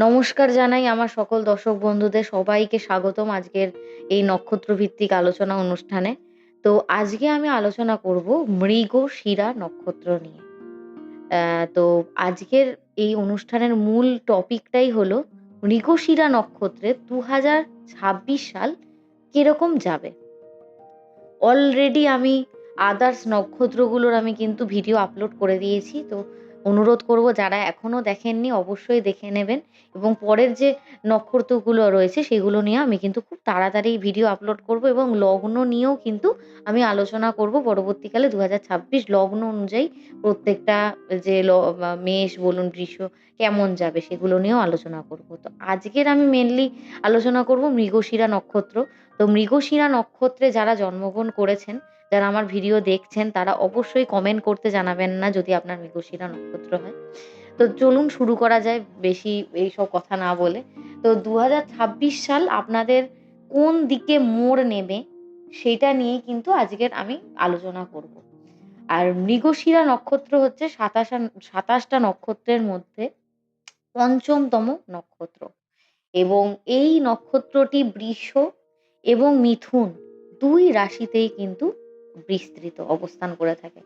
নমস্কার জানাই আমার সকল দর্শক বন্ধুদের, সবাইকে স্বাগতম আজকের এই নক্ষত্র ভিত্তিক আলোচনা অনুষ্ঠানে। তো আজকে আমি আলোচনা করব মৃগশিরা নক্ষত্র নিয়ে। তো আজকের এই অনুষ্ঠানের মূল টপিকটাই হলো মৃগশিরা নক্ষত্রের ২০২৬ সাল কিরকম যাবে। অলরেডি আমি আদার্স নক্ষত্রগুলোর আমি কিন্তু ভিডিও আপলোড করে দিয়েছি। তো অনুরোধ করব যারা এখনো দেখেননি অবশ্যই দেখে নেবেন, এবং পরের যে নক্ষত্রগুলো রয়েছে সেগুলো নিয়ে আমি কিন্তু খুব তাড়াতাড়ি ভিডিও আপলোড করব, এবং লগ্ন নিয়েও কিন্তু আমি আলোচনা করব পরবর্তীকালে। ২০২৬ লগ্ন অনুযায়ী প্রত্যেকটা যে মেষ বলুন, বৃষ কেমন যাবে সেগুলো নিয়েও আলোচনা করব। তো আজকের আমি মেইনলি আলোচনা করব মৃগশিরা নক্ষত্র। তো মৃগশিরা নক্ষত্রে যারা জন্মগ্রহণ করেছেন, যারা আমার ভিডিও দেখছেন, তারা অবশ্যই কমেন্ট করতে জানাবেন না যদি আপনার মৃগশিরা নক্ষত্র হয়। তো চলুন শুরু করা যায় বেশি এইসব কথা না বলে। তো ২০২৬ সাল আপনাদের কোন দিকে মোড় নেবে সেইটা নিয়েই কিন্তু আজকের আমি আলোচনা করব। আর মৃগশিরা নক্ষত্র হচ্ছে ২৭টা নক্ষত্রের মধ্যে ৫ম নক্ষত্র, এবং এই নক্ষত্রটি বৃষ এবং মিথুন ২ রাশিতেই কিন্তু বিস্তৃত অবস্থান করে থাকে।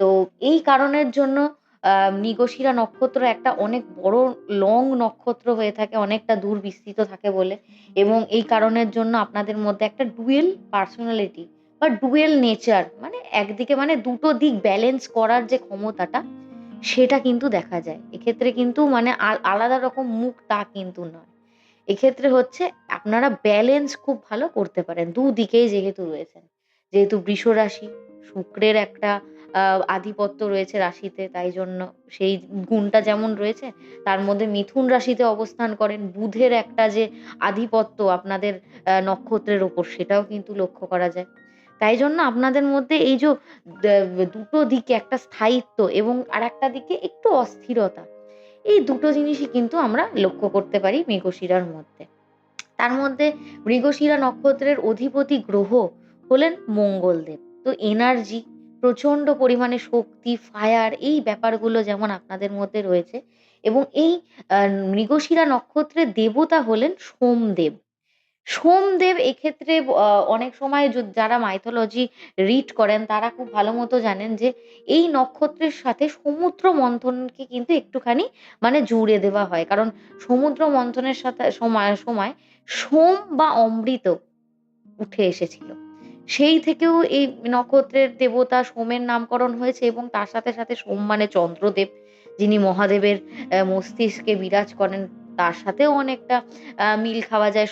তো এই কারণের জন্য মৃগশিরা নক্ষত্র একটা অনেক বড় লং নক্ষত্র হয়ে থাকে, অনেকটা দূর বিস্তৃত থাকে বলে। এবং এই কারণের জন্য আপনাদের মধ্যে একটা ডুয়েল পার্সোনালিটি বা ডুয়েল নেচার, মানে একদিকে মানে দুটো দিক ব্যালেন্স করার যে ক্ষমতাটা, সেটা কিন্তু দেখা যায়। এক্ষেত্রে কিন্তু মানে আলাদা রকম মুখ তা কিন্তু নয়। এক্ষেত্রে হচ্ছে আপনারা ব্যালেন্স খুব ভালো করতে পারেন। দুদিকেই যেহেতু রয়েছেন। যেহেতু বৃষ রাশি, শুক্রের একটা আ আধিপত্য রয়েছে রাশিতে, তাই জন্য সেই গুণটা যেমন রয়েছে, তার মধ্যে মিথুন রাশিতে অবস্থান করেন। বুধের একটা যে আধিপত্য আপনাদের নক্ষত্রের উপর, সেটাও কিন্তু লক্ষ্য করা যায়। তাই জন্য আপনাদের মধ্যে এই দুটো দিকে একটা স্থায়িত্ব এবং আরেকটা দিকে একটু অস্থিরতা, এই দুটো জিনিসই কিন্তু আমরা লক্ষ্য করতে পারি মৃগশিরার মধ্যে। তার মধ্যে মৃগশিরা নক্ষত্রের অধিপতি গ্রহ হলেন মঙ্গলদেব। তো এনার্জি, প্রচন্ড পরিমাণে শক্তি, ফায়ার, এই ব্যাপারগুলো যেমন আপনাদের মধ্যে রয়েছে। এবং এই মৃগশিরা নক্ষত্রের দেবতা হলেন সোমদেব। সোমদেব এক্ষেত্রে অনেক সময় যারা মাইথোলজি রিড করেন তারা খুব ভালো মতো জানেন যে এই নক্ষত্রের সাথে সমুদ্র মন্থনকে কিন্তু একটুখানি মানে জুড়ে দেওয়া হয়। কারণ সমুদ্র মন্থনের সাথে সময় সময় সোম বা অমৃত উঠে এসেছিল। সেই থেকেও এই নক্ষত্রের দেবতা সোমের নামকরণ হয়েছে, এবং তার সাথে সাথে সোম মানে চন্দ্রদেব, যিনি মহাদেবের মস্তিষ্কে বিরাজ করেন, তার সাথেও অনেকটা মিল খাওয়া যায়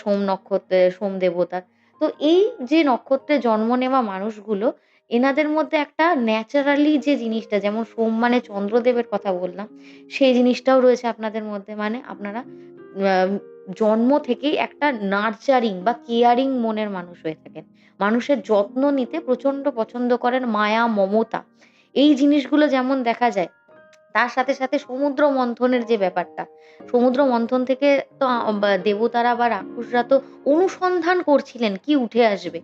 সোম দেবতার। তো এই যে নক্ষত্রে জন্ম নেওয়া মানুষগুলো, এনাদের মধ্যে একটা ন্যাচারালি যে জিনিসটা, যেমন সোম মানে চন্দ্রদেবের কথা বললাম, সেই জিনিসটাও রয়েছে আপনাদের মধ্যে। মানে আপনারা আ জন্ম থেকেই একটা নার্চারিং বা কেয়ারিং মনের মানুষ হয়ে থাকেন। মানুষের যত্ন নিতে প্রচন্ড পছন্দ করেন, মায়া, মমতা, এই জিনিসগুলো যেমন দেখা যায়। তার সাথে সাথে সমুদ্র মন্থনের যে ব্যাপারটা, সমুদ্র মন্থন থেকে তো দেবতারা বা রাক্ষসরা তো অনুসন্ধান করছিলেন কি উঠে আসবে।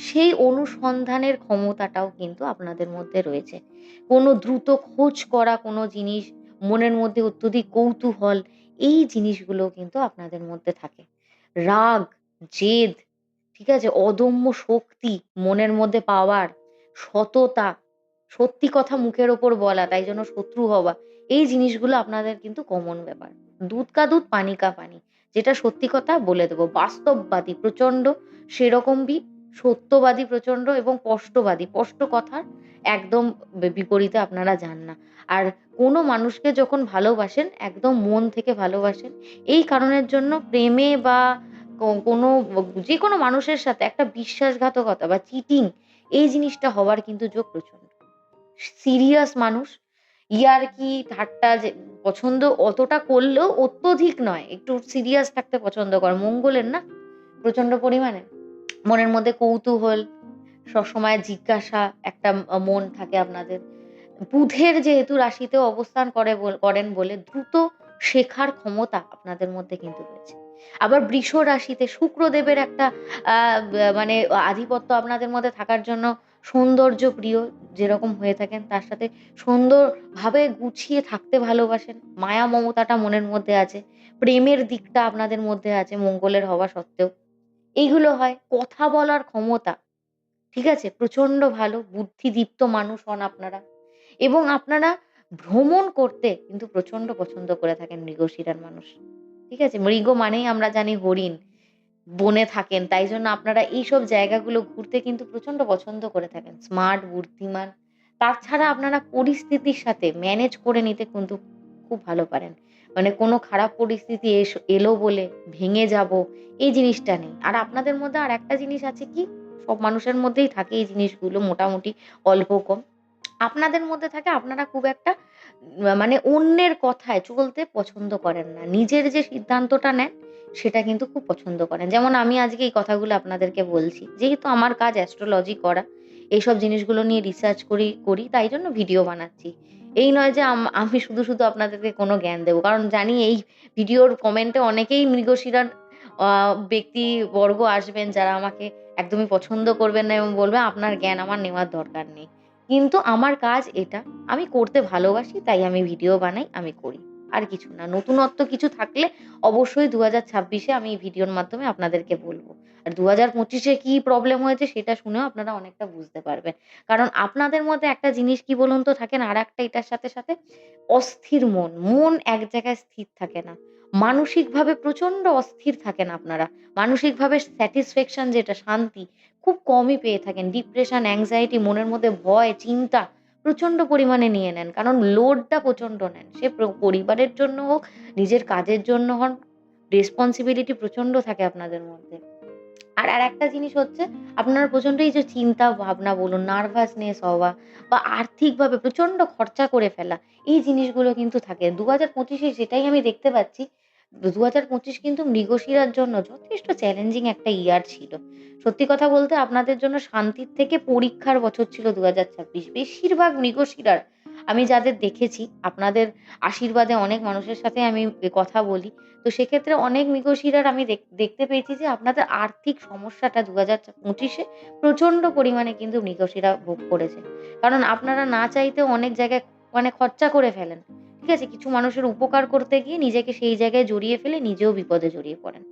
সেই অনুসন্ধানের ক্ষমতাটাও কিন্তু আপনাদের মধ্যে রয়েছে। কোনো দ্রুত খোঁজ করা কোনো জিনিস, মনের মধ্যে অত্যধিক কৌতূহল, এই জিনিসগুলোও কিন্তু আপনাদের মধ্যে থাকে। রাগ, জেদ, ঠিক আছে? অদম্য শক্তি, মনের মধ্যে পাওয়ার, সততা, সত্যি কথা মুখের ওপর বলা, তাই জন্য শত্রু হওয়া, এই জিনিসগুলো আপনাদের কিন্তু কমন ব্যাপার। দুধ কা দুধ, পানি কা পানি। যেটা সত্যি কথা বলে দেব। বাস্তববাদী প্রচন্ড, সেরকমই সত্যবাদী প্রচন্ড, এবং স্পষ্টবাদী। স্পষ্ট কথার একদম বিপরীতে আপনারা যান না। আর কোনো মানুষকে যখন ভালোবাসেন, একদম মন থেকে ভালোবাসেন। এই কারণের জন্য প্রেমে বা কোনো যেকোনো মানুষের সাথে একটা বিশ্বাসঘাতকতা বা চিটিং, এই জিনিসটা হওয়ার কিন্তু যোগ প্রচন্ড। সিরিয়াস মানুষ, ইয়ার্কি ঠাট্টা যে পছন্দ অতটা করলেও অত্যধিক নয়। একটু সিরিয়াস থাকতে পছন্দ করে। মঙ্গলের না প্রচন্ড পরিমাণে। মনের মধ্যে কৌতূহল, সবসময় জিজ্ঞাসা একটা মন থাকে আপনাদের। বুধের যেহেতু রাশিতে অবস্থান করেন বলে দ্রুত শেখার ক্ষমতা আপনাদের মধ্যে কিন্তু রয়েছে। আবার বৃষ রাশিতে শুক্রদেবের একটা মানে আধিপত্য আপনাদের মধ্যে থাকার জন্য সৌন্দর্য প্রিয় যেরকম হয়ে থাকেন, তার সাথে সুন্দরভাবে গুছিয়ে থাকতে ভালোবাসেন, মায়া মমতাটা মনের মধ্যে আছে, প্রেমের দিকটা আপনাদের মধ্যে আছে মঙ্গলের হওয়া সত্ত্বেও। এইগুলো হয়। কথা বলার ক্ষমতা, ঠিক আছে? প্রচন্ড ভালো বুদ্ধিদীপ্ত মানুষ হন আপনারা। এবং আপনারা ভ্রমণ করতে কিন্তু প্রচন্ড পছন্দ করে থাকেন মৃগশিরার মানুষ। ঠিক আছে? মৃগ মানেই আমরা জানি হরিণ। বনে থাকেন। তাই জন্য আপনারা এইসব জায়গাগুলো ঘুরতে কিন্তু প্রচন্ড পছন্দ করে থাকেন। স্মার্ট, বুদ্ধিমান। তাছাড়া আপনারা পরিস্থিতির সাথে ম্যানেজ করে নিতে কিন্তু খুব ভালো পারেন। মানে কোনো খারাপ পরিস্থিতি এলো বলে ভেঙে যাবো, এই জিনিসটা নেই। আর আপনাদের মধ্যে আরেকটা জিনিস আছে কি? সব মানুষের মধ্যেই থাকে এই জিনিসগুলো মোটামুটি অল্প কম। আপনাদের মধ্যে থাকে আপনারা খুব একটা মানে অন্যের কথায় চলতে পছন্দ করেন না। নিজের যে সিদ্ধান্তটা নেন সেটা কিন্তু খুব পছন্দ করেন। যেমন আমি আজকে এই কথাগুলো আপনাদেরকে বলছি। যেহেতু আমার কাজ অ্যাস্ট্রোলজি করা, এইসব জিনিসগুলো নিয়ে রিসার্চ করি তাই জন্য ভিডিও বানাচ্ছি। এই নয় যে আমি শুধু আপনাদেরকে কোনো জ্ঞান দেবো। কারণ জানি এই ভিডিওর কমেন্টে অনেকেই মৃগশিরার আ ব্যক্তিবর্গ আসবেন যারা আমাকে একদমই পছন্দ করবেন না এবং বলবে, "আপনার জ্ঞান আমার নেওয়ার দরকার নেই।" কিন্তু আমার কাজ এটা। আমি করতে ভালোবাসি তাই আমি ভিডিও বানাই, আমি করি। আর কিছু না। নতুনত্ব কিছু থাকলে অবশ্যই ২০২৬ এ আমি এই ভিডিওর মাধ্যমে আপনাদেরকে বলব। আর ২০২৫ এ কি প্রবলেম হয়েছে সেটা শুনেও আপনারা অনেকটা বুঝতে পারবেন। কারণ আপনাদের মধ্যে একটা জিনিস কি বলুন তো থাকে না? আরেকটা এটার সাথে অস্থির মন। মন এক জায়গায় স্থির থাকে না। মানসিকভাবে প্রচন্ড অস্থির থাকেন আপনারা। মানসিকভাবে স্যাটিসফ্যাকশন যেটা শান্তি খুব কমই পেয়ে থাকেন। ডিপ্রেশন, অ্যাংজাইটি, মনের মধ্যে ভয়, চিন্তা প্রচন্ড পরিমাণে নিয়ে নেন। কারণ লোডটা প্রচন্ড নেন। সে পরিবারের জন্য হোক, নিজের কাজের জন্য হন, রেসপনসিবিলিটি প্রচন্ড থাকে আপনাদের মধ্যে। আর আরেকটা জিনিস হচ্ছে আপনার প্রচন্ড এই যে চিন্তা ভাবনা বলুন, নার্ভাসনেস হওয়া বা আর্থিকভাবে প্রচন্ড খরচা করে ফেলা, এই জিনিসগুলো কিন্তু থাকে। ২০২৫ এ যেটাই আমি দেখতে পাচ্ছি, ২০২৫ কিন্তু মৃগশিরার জন্য যথেষ্ট চ্যালেঞ্জিং একটা ইয়ার ছিল। সত্যি কথা বলতে আপনাদের জন্য শান্তির থেকে পরীক্ষার বছর ছিল ২০২৬। বেশিরভাগ মৃগশিরার আমি যাদের দেখেছি, আপনাদের আশীর্বাদে অনেক মানুষের সাথে আমি কথা বলি। তো সেক্ষেত্রে অনেক মৃগশিরার আমি দেখতে পেয়েছি যে আপনাদের আর্থিক সমস্যাটা ২০২৫ এ প্রচন্ড পরিমাণে কিন্তু মৃগশিরা ভোগ করেছে। কারণ আপনারা না চাইতেও অনেক জায়গায় মানে খরচা করে ফেলেন। ঠিক আছে? কিছু মানুষের উপকার করতে গিয়ে নিজেকে সেই জায়গায় জড়িয়ে ফেলে নিজেও বিপদে জড়িয়ে পড়েন।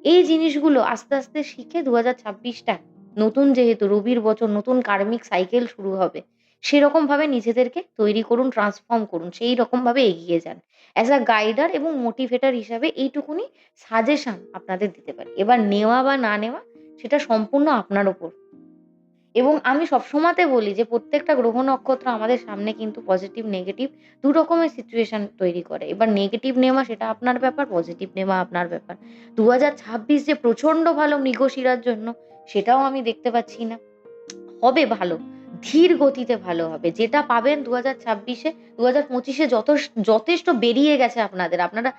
এই জিনিসগুলো আস্তে শিখে ২০২৬ টা নতুন যেহেতু রবির বছর নতুন কার্মিক সাইকেল শুরু হবে। সেরকমভাবে নিজেদেরকে তৈরি করুন, ট্রান্সফর্ম করুন। সেই রকমভাবে এগিয়ে যান। অ্যাজ আ গাইডার এবং মোটিভেটর হিসাবে এইটুকুনি সাজেশন আপনাদের দিতে পারি। এবার নেওয়া বা না নেওয়া সেটা সম্পূর্ণ আপনার উপর। এবং আমি সবসময়তে বলি যে প্রত্যেকটা গ্রহ নক্ষত্র আমাদের সামনে কিন্তু পজিটিভ, নেগেটিভ ২ রকমের সিচুয়েশন তৈরি করে। এবার নেগেটিভ নেওয়া সেটা আপনার ব্যাপার, পজিটিভ নেওয়া আপনার ব্যাপার। ২০২৬ যে প্রচন্ড ভালো মৃগশিরার জন্য সেটাও আমি দেখতে পাচ্ছি না। হবে ভালো। ধীর গতিতে ভালো হবে। যেটা পাবেন ২০২৬ এ ২০২৫ এ যথেষ্ট বেরিয়ে গেছে আপনাদের। আপনারা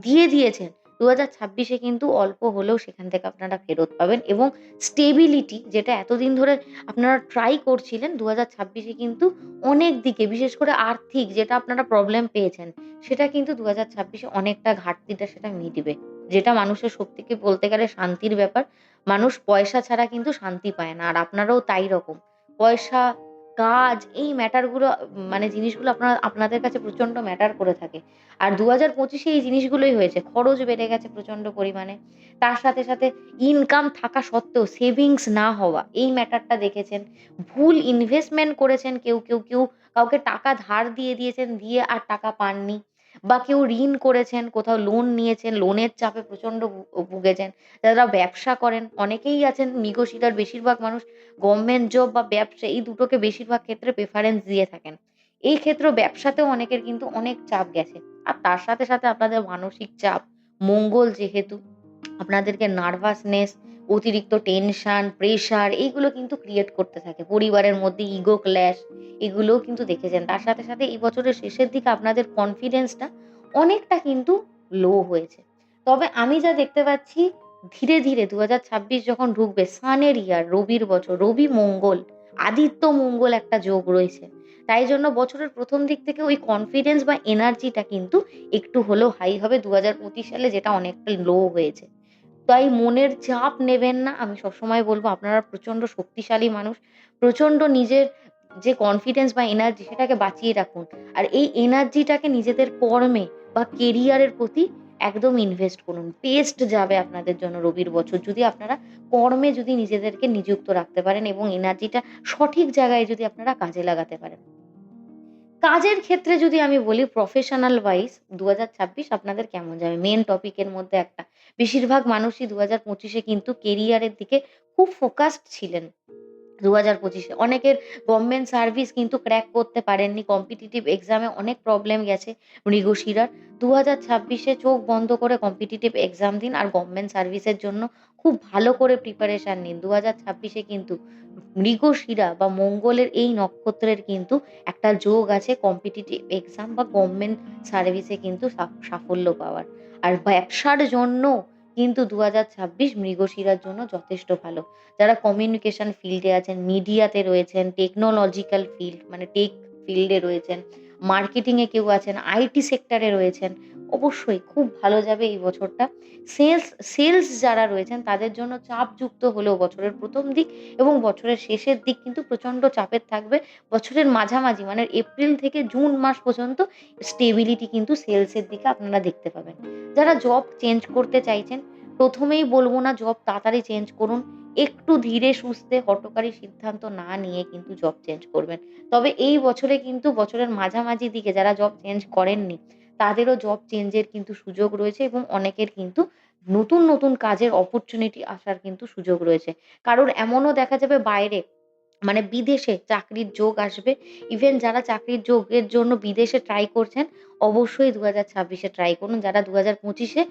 দিয়ে দিয়েছেন। ২০২৬ এ কিন্তু অল্প হলেও সেখান থেকে আপনারা ফেরত পাবেন এবং স্টেবিলিটি যেটা এতদিন ধরে আপনারা ট্রাই করছিলেন ২০২৬ এ কিন্তু অনেক দিকে বিশেষ করে আর্থিক যেটা আপনারা প্রবলেম পেয়েছেন, সেটা কিন্তু ২০২৬ এ অনেকটা ঘাটতিটা সেটা মিটবে। যেটা মানুষের সত্যিকে বলতে গেলে শান্তির ব্যাপার। মানুষ পয়সা ছাড়া কিন্তু শান্তি পায় না। আর আপনারাও তাই রকম। পয়সা, কাজ এই ম্যাটার গুলো মানে জিনিসগুলো আপনাদের কাছে প্রচন্ড ম্যাটার করে থাকে। আর ২০২৫ এ এই জিনিসগুলোই হয়েছে। খরচ বেড়ে গেছে প্রচন্ড পরিমাণে। তার সাথে ইনকাম থাকা সত্ত্বেও সেভিংস না হওয়া এই ম্যাটারটা দেখেছেন। ভুল ইনভেস্টমেন্ট করেছেন কেউ কাউকে টাকা ধার দিয়ে দিয়েছেন, দিয়ে আর টাকা পাননি। বা কেউ ঋণ করেছেন, কোথাও লোন নিয়েছেন, লোনের চাপে প্রচন্ড ভুগেছেন। যারা ব্যবসা করেন অনেকেই আছেন মৃগশিরার বেশিরভাগ মানুষ গভর্নমেন্ট জব বা ব্যবসা এই দুটোকে বেশিরভাগ ক্ষেত্রে প্রেফারেন্স দিয়ে থাকেন। এই ক্ষেত্রেও ব্যবসাতেও অনেকের কিন্তু অনেক চাপ গেছে। আর তার সাথে আপনাদের মানসিক চাপ, মঙ্গল যেহেতু আপনাদেরকে নার্ভাসনেস, অতিরিক্ত টেনশন, প্রেশার এইগুলো কিন্তু ক্রিয়েট করতে থাকে। পরিবারের মধ্যে ইগো ক্ল্যাশ এগুলোও কিন্তু দেখেছেন। তার সাথে এই বছরের শেষের দিকে আপনাদের কনফিডেন্সটা অনেকটা কিন্তু লো হয়েছে। তবে আমি যা দেখতে পাচ্ছি ধীরে ২০২৬ যখন ঢুকবে সানের ইয়ার, রবির বছর, রবি মঙ্গল, আদিত্য মঙ্গল একটা যোগ রয়েছে। তাই জন্য বছরের ১ম দিক থেকে ওই কনফিডেন্স বা এনার্জিটা কিন্তু একটু হলেও হাই হবে ২০২৫ সালে যেটা অনেকটা লো হয়েছে। তাই মনের চাপ নেবেন না। আমি সবসময় বলব আপনারা প্রচণ্ড শক্তিশালী মানুষ। প্রচণ্ড নিজের যে কনফিডেন্স বা এনার্জি সেটাকে বাঁচিয়ে রাখুন। আর এই এনার্জিটাকে নিজেদের কর্মে বা কেরিয়ারের প্রতি একদম ইনভেস্ট করুন। বেস্ট যাবে আপনাদের জন্য রবির বছর যদি আপনারা কর্মে যদি নিজেদেরকে নিযুক্ত রাখতে পারেন এবং এনার্জিটা সঠিক জায়গায় যদি আপনারা কাজে লাগাতে পারেন। কাজের ক্ষেত্রে যদি আমি বলি প্রফেশনাল ওয়াইজ ২০২৬ আপনাদের কেমন যাবে? মেইন টপিকের মধ্যে একটা। বেশিরভাগ মানুষই ২০২৫ এ কিন্তু কেরিয়ারের দিকে খুব ফোকাসড ছিলেন। ২০২৫ এ অনেকের গভর্নমেন্ট সার্ভিস কিন্তু ক্র্যাক করতে পারেননি। কম্পিটিটিভ এক্সামে অনেক প্রবলেম গেছে মৃগশিরার। ২০২৬ এ চোখ বন্ধ করে কম্পিটিটিভ এক্সাম দিন আর গভর্নমেন্ট সার্ভিসের জন্য খুব ভালো করে প্রিপারেশন নিন। ২০২৬ এ কিন্তু মৃগশিরা বা মঙ্গলের এই নক্ষত্রের কিন্তু একটা যোগ আছে কম্পিটিটিভ এক্সাম বা গভর্নমেন্ট সার্ভিসে কিন্তু সাফল্য পাওয়ার। আর ব্যবসার জন্য কিন্তু ২০২৬ মৃগশিরার জন্য যথেষ্ট ভালো। যারা কমিউনিকেশন ফিল্ডে আছেন, মিডিয়াতে রয়েছেন, টেকনোলজিক্যাল ফিল্ড মানে টেক ফিল্ডে রয়েছেন, মার্কেটিং এ কেউ আছেন, আইটি সেক্টরে রয়েছেন, অবশ্যই খুব ভালো যাবে এই বছরটা। সেলস যারা রয়েছেন তাদের জন্য চাপযুক্ত হলেও বছরের ১ম দিক এবং বছরের শেষের দিক কিন্তু প্রচন্ড চাপের থাকবে। বছরের মাঝামাঝি মানে এপ্রিল থেকে জুন মাস পর্যন্ত স্টেবিলিটি কিন্তু সেলসের দিকে আপনারা দেখতে পাবেন। যারা জব চেঞ্জ করতে চাইছেন, ১ম এই বলব না জব তাড়াতাড়ি চেঞ্জ করুন। একটু ধীরে সুস্থে হঠকারী সিদ্ধান্ত না নিয়ে কিন্তু জব চেঞ্জ করবেন। তবে এই বছরে কিন্তু বছরের মাঝামাঝি দিকে যারা জব চেঞ্জ করেননি, তাদেরও জব চেঞ্জের কিন্তু সুযোগ রয়েছে এবং অনেকের কিন্তু নতুন কাজের অপরচুনিটি আসার কিন্তু সুযোগ রয়েছে। কারোর এমনও দেখা যাবে বাইরে মানে বিদেশে চাকরির যোগ আসবে। ইভেন যারা চাকরির যোগের জন্য বিদেশে ট্রাই করছেন, অবশ্যই ২০২৬ এ ট্রাই করুন। যারা ২০২৫ এ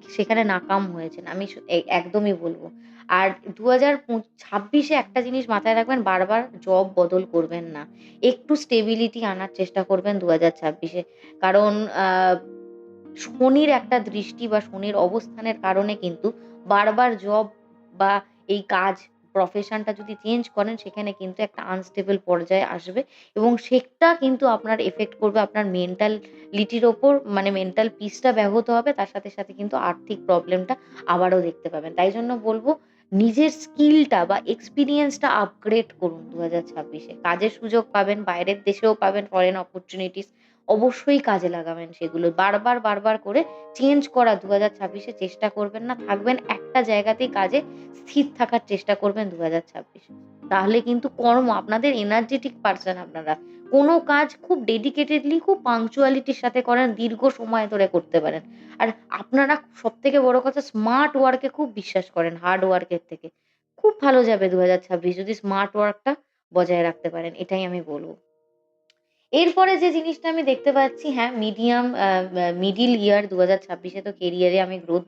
সেখানে নাকাম হয়েছেন। আমি একদমই বলব। আর ২০২৬ এ একটা জিনিস মাথায় রাখবেন, বারবার জব বদল করবেন না। একটু স্টেবিলিটি আনার চেষ্টা করবেন ২০২৬ এ। কারণ আ শনির একটা দৃষ্টি বা শনির অবস্থানের কারণে কিন্তু বারবার জব বা এই কাজ প্রফেশনটা যদি চেঞ্জ করেন সেখানে কিন্তু একটা আনস্টেবল পর্যায়ে আসবে এবং সেটা কিন্তু আপনার এফেক্ট করবে আপনার মেন্টালিটির ওপর মানে মেন্টাল পিসটা ব্যাহত হবে। তার সাথে কিন্তু আর্থিক প্রবলেমটা আবারও দেখতে পাবেন। তাই জন্য বলব নিজের স্কিলটা বা এক্সপেরিয়েন্সটা আপগ্রেড করুন ২০২৬ এ। কাজের সুযোগ পাবেন, বাইরের দেশেও পাবেন ফরেন অপরচুনিটিস। অবশ্যই কাজে লাগাবেন সেগুলো। বারবার করে চেঞ্জ করার ২০২৬ এ চেষ্টা করবেন না। থাকবেন একটা জায়গাতেই কাজে স্থির থাকার চেষ্টা করবেন ২০২৬ এ। তাহলে কিন্তু আপনাদের এনার্জেটিক পারসন আপনারা। কোন কাজ খুব ডেডিকেটেডলি খুব পাংচুয়ালিটির সাথে করেন, দীর্ঘ সময় ধরে করতে পারেন। আর আপনারা সবথেকে বড় কথা স্মার্ট ওয়ার্ক এ খুব বিশ্বাস করেন হার্ড ওয়ার্ক এর থেকে। খুব ভালো যাবে ২০২৬ যদি স্মার্ট ওয়ার্কটা বজায় রাখতে পারেন। এটাই আমি বলব। এরপরে যে জিনিসটা আমি দেখতে পাচ্ছি হ্যাঁ, মিডিয়াম আ আ মিডল ইয়ার ২০২৬ এ তো কেরিয়ারে আমি গ্রোথ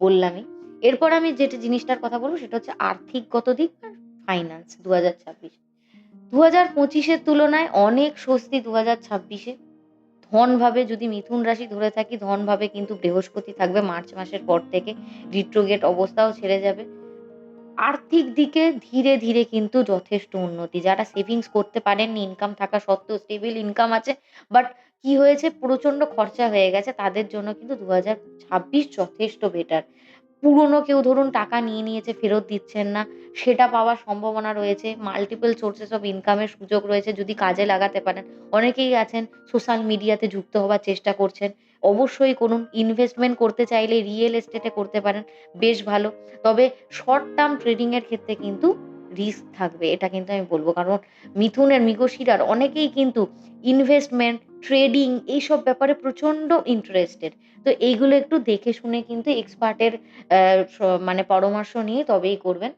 বললামই। এরপর আমি যেটা জিনিসটার কথা বলব সেটা হচ্ছে আর্থিকগত দিক আর ফাইন্যান্স ২০২৬। ২০২৫ এর তুলনায় অনেক স্বস্তি ২০২৬ এ। ধনভাবে যদি মিথুন রাশি ধরে থাকি, ধনভাবে কিন্তু বৃহস্পতি থাকবে মার্চ মাসের পর থেকে। রিট্রোগ্রেড অবস্থাও ছেড়ে যাবে। আর্থিক দিকে ধীরে কিন্তু যথেষ্ট উন্নতি। যারা সেভিংস করতে পারেননি ইনকাম থাকা সত্ত্বেও স্টেবল ইনকাম আছে। বাট কি হয়েছে প্রচন্ড খরচা হয়ে গেছে তাদের জন্য কিন্তু ২০২৬ যথেষ্ট বেটার। পুরনো কেউ ধরুন টাকা নিয়ে নিয়েছে ফেরত দিচ্ছেন না, সেটা পাওয়ার সম্ভাবনা রয়েছে। মাল্টিপল সোর্সেস অফ ইনকাম এর সুযোগ রয়েছে যদি কাজে লাগাতে পারেন। অনেকেই আছেন সোশ্যাল মিডিয়াতে যুক্ত হবার চেষ্টা করছেন। অবশ্যই করুন। ইনভেস্টমেন্ট করতে চাইলে রিয়েল এস্টেটে করতে পারেন। বেশ ভালো। তবে শর্ট টার্ম ট্রেডিং এর ক্ষেত্রে কিন্তু রিস্ক থাকবে। এটা কিন্তু আমি বলব। কারণ মৃগশিরার অনেকেই কিন্তু ইনভেস্টমেন্ট, ট্রেডিং এইসব ব্যাপারে প্রচন্ড ইন্টারেস্টেড। তো এইগুলো একটু দেখে শুনে কিন্তু এক্সপার্টের অ্যা স মানে পরামর্শ নিয়ে তবেই করবেন।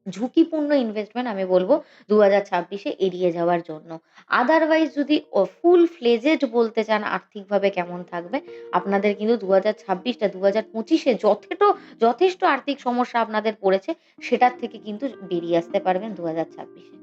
ঝুঁকিপূর্ণ ইনভেস্টমেন্ট আমি বলব ২০২৬ এ এড়িয়ে যাওয়ার জন্য। আদারওয়াইজ যদি ফুল ফ্লেজেড বলতে চান আর্থিকভাবে কেমন থাকবে, আপনাদের কিন্তু ২০২৬ টা ২০২৫ এ যথেষ্ট আর্থিক সমস্যা আপনাদের পড়েছে, সেটার থেকে কিন্তু বেরিয়ে আসতে পারবেন ২০২৬ এ।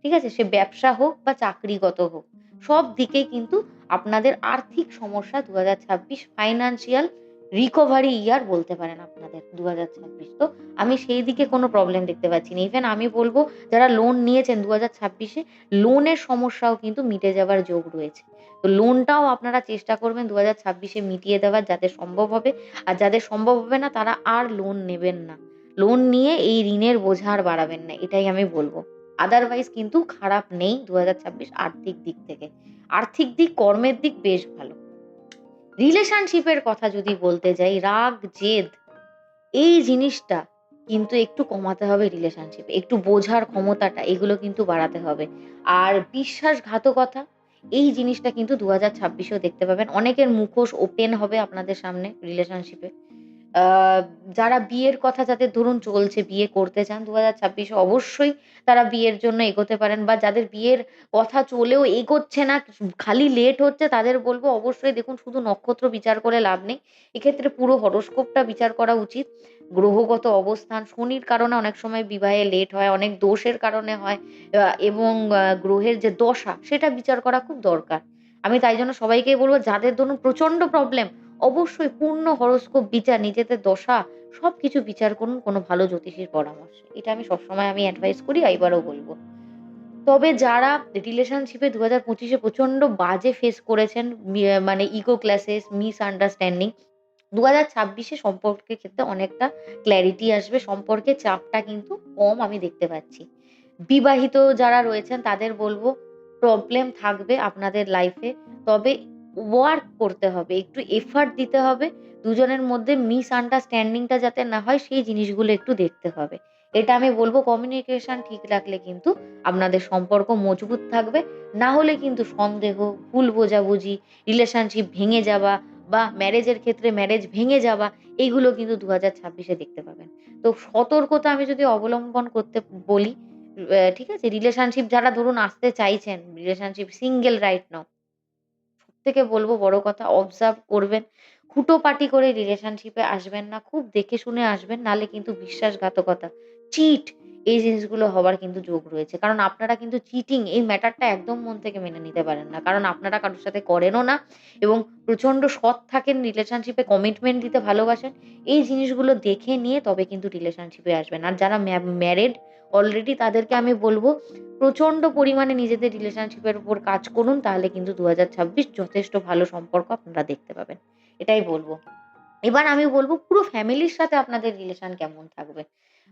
ঠিক আছে? সে ব্যবসা হোক বা চাকরিগত হোক। সব দিকেই কিন্তু আপনাদের আর্থিক সমস্যা ২০২৬ ফাইন্যান্সিয়াল রিকভারি ইয়ার বলতে পারেন আপনাদের ২০২৬। তো আমি সেই দিকে কোনো প্রবলেম দেখতে পাচ্ছি না। ইভেন আমি বলব যারা লোন নিয়েছেন ২০২৬ লোনের সমস্যাও কিন্তু মিটে যাবার যোগ রয়েছে। তো লোনটাও আপনারা চেষ্টা করবেন ২০২৬ মিটিয়ে দেওয়ার যাদের সম্ভব হবে। আর যাদের সম্ভব হবে না তারা আর লোন নেবেন না। লোন নিয়ে এই ঋণের বোঝা আর বাড়াবেন না। এটাই আমি বলব। আদারওয়াইজ কিন্তু খারাপ নেই ২০২৬ আর্থিক দিক থেকে। আর্থিক দিক, কর্মের দিক বেশ ভালো। রিলেশনশিপের কথা যদি বলতে যাই, রাগ, জেদ এই জিনিসটা কিন্তু একটু কমাতে হবে রিলেশনশিপে। একটু বোঝার ক্ষমতাটা এগুলো কিন্তু বাড়াতে হবে। আর বিশ্বাসঘাতকতা এই জিনিসটা কিন্তু ২০২৬ এও দেখতে পাবেন। অনেকের মুখোশ ওপেন হবে আপনাদের সামনে রিলেশনশিপে। আ যারা বিয়ের কথা যাদের ধরুন চলছে, বিয়ে করতে চান ২০২৬ এ অবশ্যই তারা বিয়ের জন্য এগোতে পারেন বা যাদের বিয়ের কথা চলেও এগোচ্ছে না, খালি লেট হচ্ছে তাদের বলব অবশ্যই দেখুন শুধু নক্ষত্র বিচার করে লাভ নেই। এক্ষেত্রে পুরো হরোস্কোপটা বিচার করা উচিত। গ্রহগত অবস্থান, শনির কারণে অনেক সময় বিবাহে লেট হয়, অনেক দোষের কারণে হয় এবং গ্রহের যে দশা সেটা বিচার করা খুব দরকার। আমি তাই জন্য সবাইকেই বলব যাদের ধরুন প্রচন্ড প্রবলেম অবশ্যই পূর্ণ হরোস্কোপ বিচার, নিজেদের দশা সবকিছু বিচার করুন কোনো ভালো জ্যোতিষীর পরামর্শে। এটা আমি সবসময় এডভাইস করি, এবারও বলব। তবে যারা রিলেশনশিপে ২০২৫ এ প্রচন্ড বাজে ফেস করেছেন, মানে ইগো ক্ল্যাশেস, মিসআন্ডারস্ট্যান্ডিং ২০২৬ এ সম্পর্কের ক্ষেত্রে অনেকটা ক্ল্যারিটি আসবে। সম্পর্কের চাপটা কিন্তু কম আমি দেখতে পাচ্ছি। বিবাহিত যারা রয়েছেন তাদের বলব প্রবলেম থাকবে আপনাদের লাইফে। তবে ওয়ার্ক করতে হবে। একটু এফোর্ট দিতে হবে। দুজনের মধ্যে মিসআন্ডারস্ট্যান্ডিং টা যাতে না হয় সেই জিনিসগুলো একটু দেখতে হবে। এটা আমি বলব কমিউনিকেশন ঠিক রাখলে কিন্তু আপনাদের সম্পর্ক মজবুত থাকবে। না হলে কিন্তু সন্দেহ, ভুল বোঝাবুঝি, রিলেশনশিপ ভেঙে যাওয়া বা ম্যারেজের ক্ষেত্রে ম্যারেজ ভেঙে যাওয়া এইগুলো কিন্তু ২০২৬ এ দেখতে পাবেন। তো সতর্কতা আমি যদি অবলম্বন করতে বলি, ঠিক আছে? রিলেশনশিপ যারা ধরুন আসতে চাইছেন, রিলেশনশিপ সিঙ্গেল রাইট নাও। সবথেকে বলব বড় কথা অবজার্ভ করবেন। হুটোপাটি করে রিলেশনশিপ এ আসবেন না। খুব দেখে শুনে আসবেন। নাহলে কিন্তু বিশ্বাসঘাতকতা, চিট এই জিনিসগুলো হবার কিন্তু যোগ রয়েছে। কারণ আপনারা কিন্তু চিটিং এই ম্যাটারটা একদম মন থেকে মেনে নিতে পারেন না। কারণ আপনারা কারো সাথে করেনও না এবং প্রচন্ড সৎ থাকেন, রিলেশনশিপ এ কমিটমেন্ট দিতে ভালোবাসেন। এই জিনিসগুলো দেখে নিয়ে তবে কিন্তু রিলেশনশিপ এ আসবেন। আর যারা ম্যারিড অলরেডি তাদেরকে আমি বলব প্রচন্ড পরিমাণে নিজেদের রিলেশনশিপের উপর কাজ করুন। তাহলে কিন্তু ২০২৬ যথেষ্ট ভালো সম্পর্ক আপনারা দেখতে পাবেন। এটাই বলব। এবার আমি বলব পুরো ফ্যামিলির সাথে আপনাদের রিলেশন কেমন থাকবে?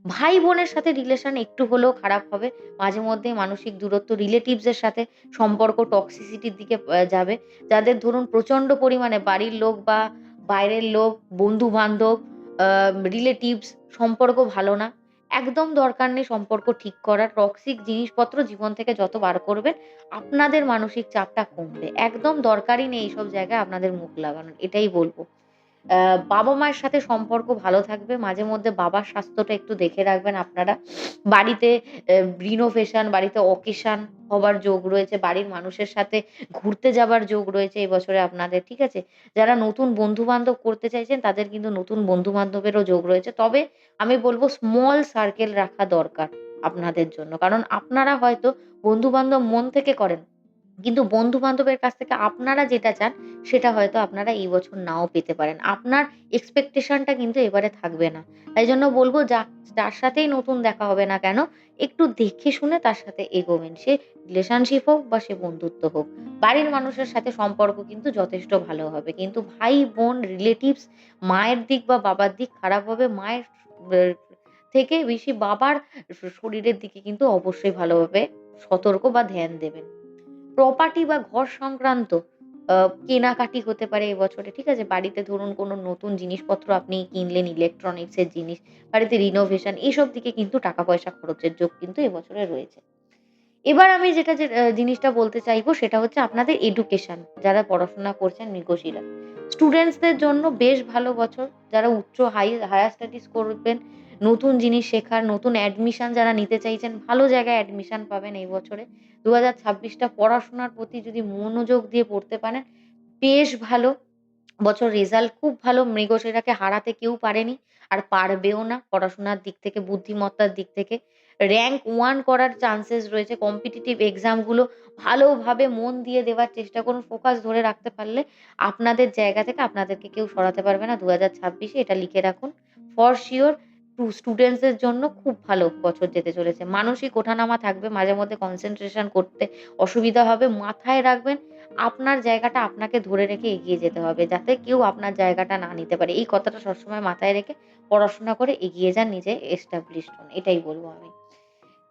ভাই-বোনের সাথে রিলেশন একটু হলেও খারাপ হবে। মাঝে মধ্যেই মানসিক দূরত্ব, রিলেটিভস এর সাথে সম্পর্ক টক্সিসিটির দিকে যাবে। যাদের ধরুন প্রচন্ড পরিমাণে বাড়ির লোক বা বাইরের লোক, বন্ধু-বান্ধব, আ রিলেটিভস সম্পর্ক ভালো না। একদম দরকার নেই সম্পর্ক ঠিক করার। টক্সিক জিনিসপত্র জীবন থেকে যত বার করবেন, আপনাদের মানসিক চাপটা কমবে। একদম দরকারই নেই এইসব জায়গায় আপনাদের মুখ লাগানোর। এটাই বলব। আ বাবা-মায়ের সাথে সম্পর্ক ভালো থাকবে। মাঝে মধ্যে বাবার স্বাস্থ্যটা একটু দেখে রাখবেন আপনারা। বাড়িতে রিনোভেশন, বাড়িতে অকেশন হবার যোগ রয়েছে। বাড়ির মানুষের সাথে ঘুরতে যাবার যোগ রয়েছে এই বছরে আপনাদের। ঠিক আছে? যারা নতুন বন্ধু-বান্ধব করতে চাইছেন তাদের কিন্তু নতুন বন্ধু-বান্ধবেরও যোগ রয়েছে। তবে আমি বলব স্মল সার্কেল রাখা দরকার আপনাদের জন্য। কারণ আপনারা হয়তো বন্ধু-বান্ধব মন থেকে করেন। কিন্তু বন্ধু-বান্ধবের কাছ থেকে আপনারা যেটা চান, সেটা হয়তো আপনারা এই বছর নাও পেতে পারেন। আপনার এক্সপেকটেশন টা কিন্তু এবারে থাকবে না। তাই জন্য বলব যার সাথেই নতুন দেখা হবে না কেন, একটু দেখে শুনে তার সাথে এগোবেন। সে রিলেশনশিপ হোক বা সে বন্ধুত্ব হোক। বাড়ির মানুষের সাথে সম্পর্ক কিন্তু যথেষ্ট ভালো হবে। কিন্তু ভাই-বোন, রিলেটিভস, মায়ের দিক বা বাবার দিক খারাপ হবে। মায়ের বে থেকে বেশি বাবার শরীরের দিকে কিন্তু অবশ্যই ভালোভাবে সতর্ক বা ধ্যান দেবেন। প্রপার্টি বা ঘর সংক্রান্ত আ কেনাকাটি হতে পারে এবছরে। ঠিক আছে? বাড়িতে ধরুন কোনো নতুন জিনিসপত্র আপনি কিনলেন, ইলেকট্রনিক্স এর জিনিস, বাড়িতে রিনোভেশন এসব দিকে কিন্তু টাকা পয়সা খরচের যোগ কিন্তু এবছরে রয়েছে। এবার আমি যেটা যে জিনিসটা বলতে চাইবো সেটা হচ্ছে আপনাদের এডুকেশন। যারা পড়াশোনা করছেন মৃগশিরা। স্টুডেন্টসদের জন্য বেশ ভালো বছর। যারা উচ্চ হায়ার স্টাডিজ করবেন, নতুন জিনিস শেখার, নতুন অ্যাডমিশন যারা নিতে চাইছেন, ভালো জায়গায় অ্যাডমিশন পাবেন এই বছরে। ২০২৬ টা পড়াশোনার প্রতি যদি মনোযোগ দিয়ে পড়তে পারেন, বেশ ভালো। বছর রেজাল্ট খুব ভালো। মৃগশিরাকে হারাতে কেউ পারেনি। আর পারবেও না পড়াশোনার দিক থেকে, বুদ্ধিমত্তার দিক থেকে। র‍্যাংক 1 করার চান্সেস রয়েছে। কম্পিটিটিভ এক্সামগুলো ভালোভাবে মন দিয়ে দেওয়ার চেষ্টা করুন। ফোকাস ধরে রাখতে পারলে আপনাদের জায়গা থেকে আপনাদেরকে কেউ সরাতে পারবে না ২০২৬ এ, এটা লিখে রাখুন। ফর সিওর স্টুডেন্টসদের জন্য খুব ভালো বছর যেতে চলেছে। মানসিক ওঠানামা থাকবে, মাঝে মধ্যে কনসেনট্রেশন করতে অসুবিধা হবে। মাথায় রাখবেন আপনার জায়গাটা আপনাকে ধরে রেখে এগিয়ে যেতে হবে। যাতে কেউ আপনার জায়গাটা না নিতে পারে। এই কথাটা সবসময় মাথায় রেখে পড়াশোনা করে এগিয়ে যান, নিজে এস্টাবলিশড হন। এটাই বলব আমি।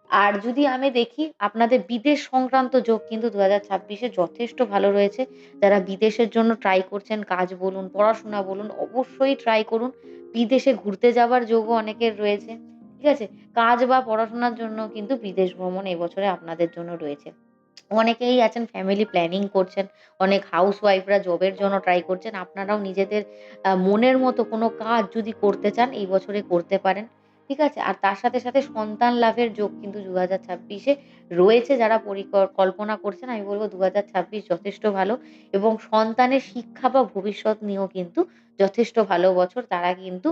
আর যদি আমি দেখি আপনাদের বিদেশ সংক্রান্ত যোগ কিন্তু ২০২৬ এ যথেষ্ট ভালো রয়েছে। যারা বিদেশের জন্য ট্রাই করছেন, কাজ বলুন, পড়াশোনা বলুন, অবশ্যই ট্রাই করুন। বিদেশে ঘুরতে যাবার যোগও অনেকের রয়েছে। ঠিক আছে? কাজ বা পড়াশোনার জন্য কিন্তু বিদেশ ভ্রমণ এবছরে আপনাদের জন্য রয়েছে। অনেকেই আছেন ফ্যামিলি প্ল্যানিং করছেন। অনেক হাউসওয়াইফরা জবের জন্য ট্রাই করছেন। আপনারাও নিজেদের মনের মতো কোনো কাজ যদি করতে চান এই বছরে করতে পারেন। ঠিক আছে? আর তার সাথে, সাথে সন্তান লাভের যোগ কিন্তু ২০২৬ এ রয়েছে। যারা কল্পনা করছেন আমি বলব ২০২৬ যথেষ্ট ভালো এবং সন্তানের শিক্ষা বা ভবিষ্যৎ নিয়েও কিন্তু যথেষ্ট ভালো বছর। তারা কিন্তু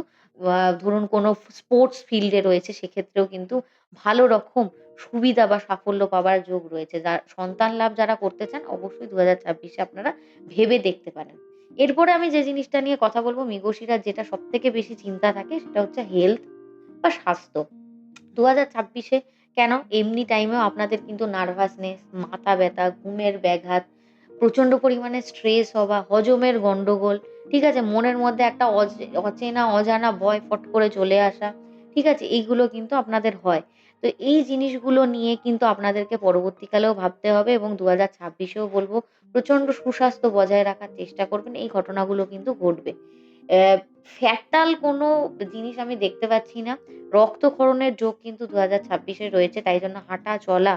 ধরুন কোনো স্পোর্টস ফিল্ডে রয়েছে সেক্ষেত্রেও কিন্তু ভালো রকম সুবিধা বা সাফল্য পাবার যোগ রয়েছে। সন্তান লাভ যারা করতে চান অবশ্যই ২০২৬ এ আপনারা ভেবে দেখতে পারেন। এরপরে আমি যে জিনিসটা নিয়ে কথা বলব, মৃগশিরার যেটা সবথেকে বেশি চিন্তা থাকে সেটা হচ্ছে হেলথ বা স্বাস্থ্য। ২০২৬ এ কেন এমনি টাইমেও আপনাদের কিন্তু নার্ভাসনেস, মাথা ব্যথা, ঘুমের ব্যাঘাত, প্রচন্ড পরিমাণে স্ট্রেস হওয়া, হজমের গন্ডগোল, ঠিক আছে? মনের মধ্যে একটা অচেনা অজানা ভয় ফট করে চলে আসা, ঠিক আছে? এইগুলো কিন্তু আপনাদের হয়। তো এই জিনিসগুলো নিয়ে কিন্তু আপনাদেরকে পরবর্তীকালেও ভাবতে হবে এবং ২০২৬ এও বলব প্রচন্ড সুস্বাস্থ্য বজায় রাখার চেষ্টা করবেন। এই ঘটনাগুলো কিন্তু ঘটবে। অ্যা ফ্যাটাল কোনো জিনিস আমি দেখতে পাচ্ছি না। রক্তক্ষরণের যোগ কিন্তু ২০২৬ এ রয়েছে। তাই জন্য হাঁটা চলা,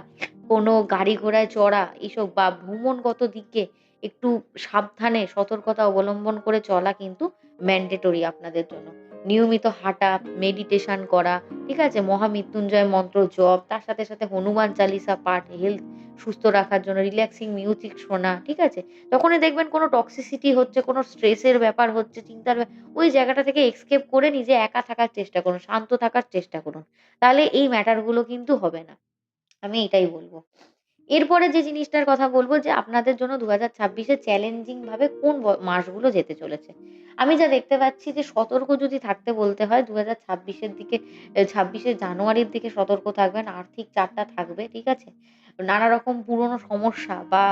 কোনো গাড়ি ঘোড়ায় চড়া এসব বা ভ্রমণগত দিকে একটু সাবধানে সতর্কতা অবলম্বন করে চলা কিন্তু ম্যান্ডেটরি আপনাদের জন্য। নিয়মিত হাঁটা, মেডিটেশন করা, ঠিক আছে? মহামৃত্যুঞ্জয় মন্ত্র জপ, তার সাথে, সাথে হনুমান চালিসা পাঠ, হেলথ সুস্থ রাখার জন্য রিল্যাক্সিং মিউজিক শোনা, ঠিক আছে? যখনই দেখবেন কোনো টক্সিসিটি হচ্ছে, কোনো স্ট্রেসের ব্যাপার হচ্ছে, চিন্তার ওই জায়গাটা থেকে এস্কেপ করে নিজে একা থাকার চেষ্টা করুন, শান্ত থাকার চেষ্টা করুন। তাহলে এই ম্যাটার গুলো কিন্তু হবে না। আমি এটাই বলব। এরপরে যে জিনিসটার কথা বলব যে আপনাদের জন্য ২০২৬ এ চ্যালেঞ্জিং ভাবে কোন মাসগুলো যেতে চলেছে। আমি যা দেখতে পাচ্ছি যে সতর্ক যদি থাকতে বলতে হয় ২০২৬ এর দিকে ২৬ এ জানুয়ারির দিকে সতর্ক থাকবেন। আর্থিক চাপটা থাকবে, ঠিক আছে? নানা রকম পুরনো সমস্যা বা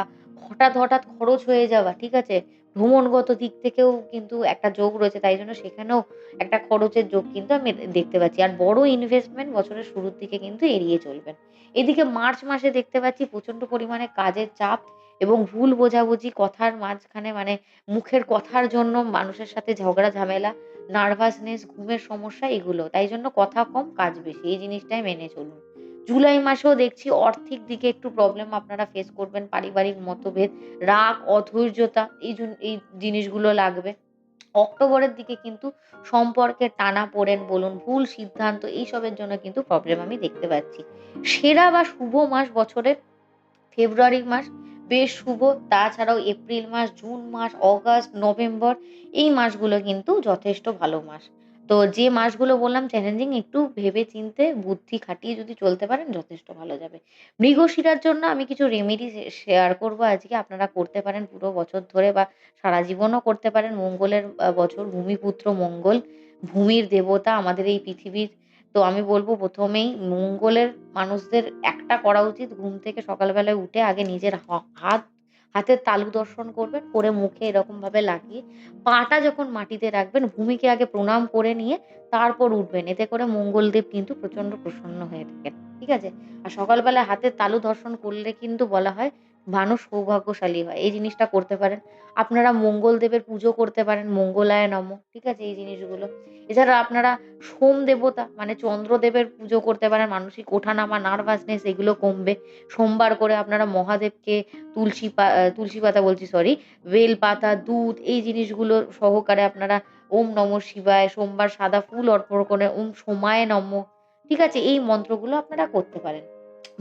হঠাৎ, হঠাৎ খরচ হয়ে যাওয়া, ঠিক আছে? ভ্রমণগত দিক থেকেও কিন্তু একটা যোগ রয়েছে। তাই জন্য সেখানেও একটা খরচের যোগ কিন্তু আমি দেখতে পাচ্ছি। আর বড় ইনভেস্টমেন্ট বছরের শুরুর দিকে কিন্তু এড়িয়ে চলবেন। এদিকে মার্চ মাসে দেখতে পাচ্ছি প্রচন্ড পরিমাণে কাজের চাপ এবং ভুল বোঝাবুঝি কথার মাঝখানে মানে মুখের কথার জন্য মানুষের সাথে ঝগড়া ঝামেলা, নার্ভাসনেস, ঘুমের সমস্যা এগুলো। তাই জন্য কথা কম কাজ বেশি। এই জিনিসটাই মেনে চলুন। জুলাই মাসেও দেখছি আর্থিক দিকে একটু প্রবলেম আপনারা ফেস করবেন। পারিবারিক মতভেদ, রাগ, অধৈর্যতা এই জিনিসগুলো লাগবে। অক্টোবরের দিকে কিন্তু সম্পর্কের টানাপোড়েন বলুন, ভুল সিদ্ধান্ত এইসবের জন্য কিন্তু প্রবলেম আমি দেখতে পাচ্ছি। সেরা বা শুভ মাস বছরের ফেব্রুয়ারি মাস বেশ শুভ। তাছাড়াও এপ্রিল মাস, জুন মাস, অগাস্ট, নভেম্বর এই মাসগুলো কিন্তু যথেষ্ট ভালো মাস। তো যে মাসগুলো বললাম চ্যালেঞ্জিং একটু ভেবে চিন্তে বুদ্ধি খাটিয়ে যদি চলতে পারেন যথেষ্ট ভালো যাবে। মৃগশিরার জন্য আমি কিছু রেমেডি শেয়ার করব আজকে। আপনারা করতে পারেন পুরো বছর ধরে বা সারা জীবনও করতে পারেন। মঙ্গলের বছর ভূমিপুত্র মঙ্গল, ভূমির দেবতা আমাদের এই পৃথিবীর। তো আমি বলব ১ম এই মঙ্গলের মানুষদের একটা করা উচিত ঘুম থেকে সকালবেলায় উঠে আগে নিজের হাতের তালু দর্শন করবেন, করে মুখে এরকমভাবে লাগিয়ে পাটা যখন মাটিতে রাখবেন ভূমিকে আগে প্রণাম করে নিয়ে তারপর উঠবেন। এতে করে মঙ্গলদেব কিন্তু প্রচন্ড প্রসন্ন হয়ে থাকেন। ঠিক আছে? আর সকালবেলা হাতের তালু দর্শন করলে কিন্তু বলা হয় মানুষ সৌভাগ্যশালী হয়। এই জিনিসটা করতে পারেন। আপনারা মঙ্গলদেবের পুজো করতে পারেন। মঙ্গলায় নমঃ। ঠিক আছে? এই জিনিসগুলো। এছাড়া আপনারা সোম দেবতা মানে চন্দ্রদেবের পুজো করতে পারেন। মানসিক ওঠানামা, নার্ভাসনেস এগুলো কমবে। সোমবার করে আপনারা মহাদেবকে তুলসী পাতা বলছি সরি, বেলপাতা, দুধ এই জিনিসগুলো সহকারে আপনারা ওম নমঃ শিবায়, সোমবার সাদা ফুল অর্পণ করে ওম সোমায় নমঃ। ঠিক আছে? এই মন্ত্রগুলো আপনারা করতে পারেন।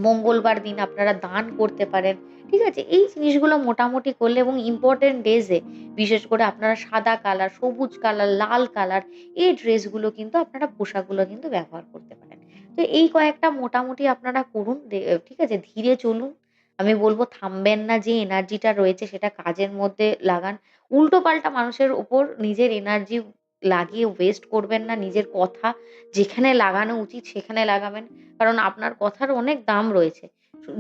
মঙ্গলবার দিন আপনারা দান করতে পারেন। ঠিক আছে? এই জিনিসগুলো মোটামুটি করলে এবং ইম্পোর্টেন্ট ডেজ এ বিশেষ করে আপনারা সাদা কালার, সবুজ কালার, লাল কালার এই ড্রেসগুলো কিন্তু আপনারা পোশাকগুলো কিন্তু ব্যবহার করতে পারেন। তো এই কয়েকটা মোটামুটি আপনারা করুন। ঠিক আছে? ধীরে চলুন। আমি বলব থামবেন না, যে এনার্জিটা রয়েছে সেটা কাজের মধ্যে লাগান। উল্টোপাল্টা মানুষের উপর নিজের এনার্জি লাগিয়ে ওয়েস্ট করবেন না। নিজের কথা যেখানে লাগানো উচিত সেখানে লাগাবেন। কারণ আপনার কথার অনেক দাম রয়েছে।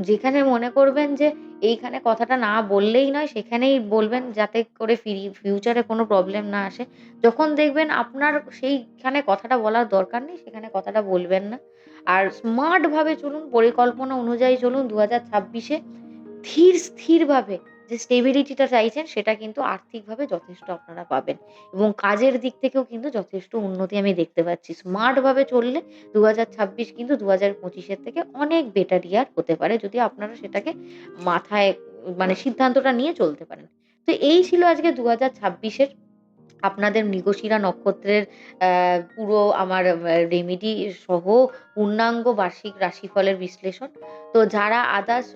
যেখানে মনে করবেন যে এইখানে কথাটা না বললেই নয়, সেখানেই বলবেন, যাতে করে ফিউচারে কোনো প্রবলেম না আসে। যখন দেখবেন আপনার সেইখানে কথাটা বলার দরকার নেই, সেখানে কথাটা বলবেন না। আর স্মার্ট ভাবে চলুন, পরিকল্পনা অনুযায়ী চলুন। ২০২৬ এ ধীর স্থিরভাবে যে স্টেবিলিটিটা চাইছেন সেটা কিন্তু আর্থিকভাবে যথেষ্ট আপনারা পাবেন। এবং কাজের দিক থেকেও কিন্তু যথেষ্ট উন্নতি আমি দেখতে পাচ্ছি। স্মার্ট ভাবে চললে ২০২৬ কিন্তু ২০২৫ এর থেকে অনেক বেটার ইয়ার হতে পারে, যদি আপনারা সেটাকে মাথায় মানে সিদ্ধান্তটা নিয়ে চলতে পারেন। তো এই ছিল আজকে ২০২৬ এর আপনাদের মৃগশিরা নক্ষত্রের পুরো আমার রেমেডি সহ পূর্ণাঙ্গ বার্ষিক রাশিফলের বিশ্লেষণ। তো যারা আদার্স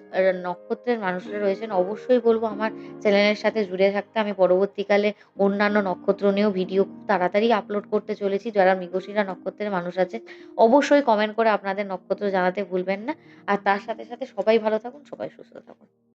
নক্ষত্রের মানুষরা রয়েছেন, অবশ্যই বলব আমার চ্যানেলের সাথে জুড়ে থাকতে। আমি পরবর্তীকালে অন্যান্য নক্ষত্র নিয়েও ভিডিও খুব তাড়াতাড়ি আপলোড করতে চলেছি। যারা মৃগশিরা নক্ষত্রের মানুষ আছে, অবশ্যই কমেন্ট করে আপনাদের নক্ষত্র জানাতে ভুলবেন না। আর তার সাথে, সাথে সবাই ভালো থাকুন, সবাই সুস্থ থাকুন।